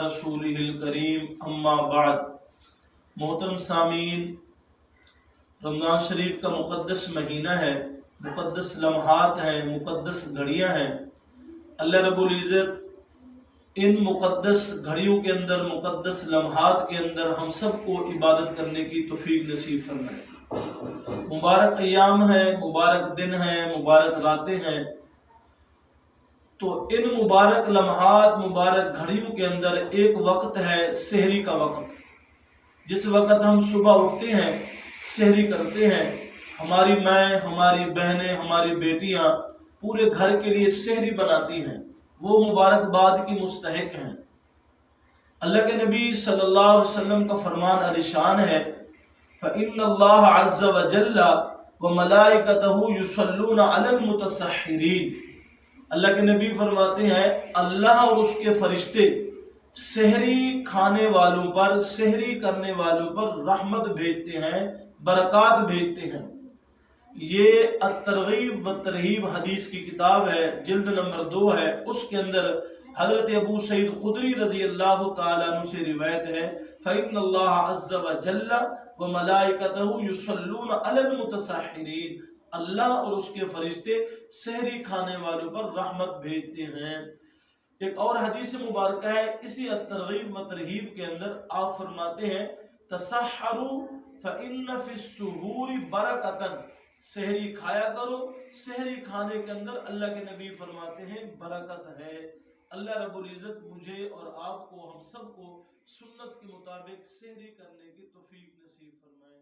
رسوله الکریم اما بعد۔ محترم سامعین، رمضان شریف کا مقدس مہینہ ہے، مقدس لمحات ہیں، مقدس گھڑیاں ہیں۔ اللہ رب العزت ان مقدس گھڑیوں کے اندر، مقدس لمحات کے اندر ہم سب کو عبادت کرنے کی توفیق نصیب فرمائے۔ مبارک ایام ہیں، مبارک دن ہیں، مبارک راتیں ہیں۔ تو ان مبارک لمحات، مبارک گھڑیوں کے اندر ایک وقت ہے سحری کا وقت، جس وقت ہم صبح اٹھتے ہیں، سحری کرتے ہیں۔ ہماری مائیں، ہماری بہنیں، ہماری بیٹیاں پورے گھر کے لیے سحری بناتی ہیں، وہ مبارکباد کی مستحق ہیں۔ اللہ کے نبی صلی اللہ علیہ وسلم کا فرمان عالی شان ہے، فَإِنَّ اللَّهَ عَزَّ وَجَلَّ وَمَلَائِكَتَهُ يُصَلُّونَ عَلَى الْمُتَسَحِّرِينَ۔ اللہ کے نبی فرماتے ہیں اللہ اور اس کے فرشتے سحری کھانے والوں پر، سحری کرنے والوں پر رحمت بھیجتے ہیں، برکات بھیجتے ہیں۔ یہ الترغیب و ترہیب حدیث کی کتاب ہے، جلد نمبر 2 ہے۔ اس کے اندر حضرت ابو سعید خدری رضی اللہ تعالیٰ عنہ سے روایت ہے، فَإِنَّ اللَّهَ عَزَّ وَجَلَّ وَمَلَائِكَتَهُ يُصَلُّونَ عَلَى الْمُتَسَحِّرِينَ۔ اللہ اور اس کے فرشتے سحری کھانے والوں پر رحمت بھیجتے ہیں۔ ایک اور حدیث مبارکہ ہے اسی الترغیب و ترہیب کے اندر، آپ فرماتے ہیں تسحروا فإن فی السحور برکۃ، سحری کھایا کرو، سحری کھانے کے اندر اللہ کے نبی فرماتے ہیں برکت ہے۔ اللہ رب العزت مجھے اور آپ کو، ہم سب کو سنت کے مطابق سحری کرنے کی توفیق نصیب فرمائے۔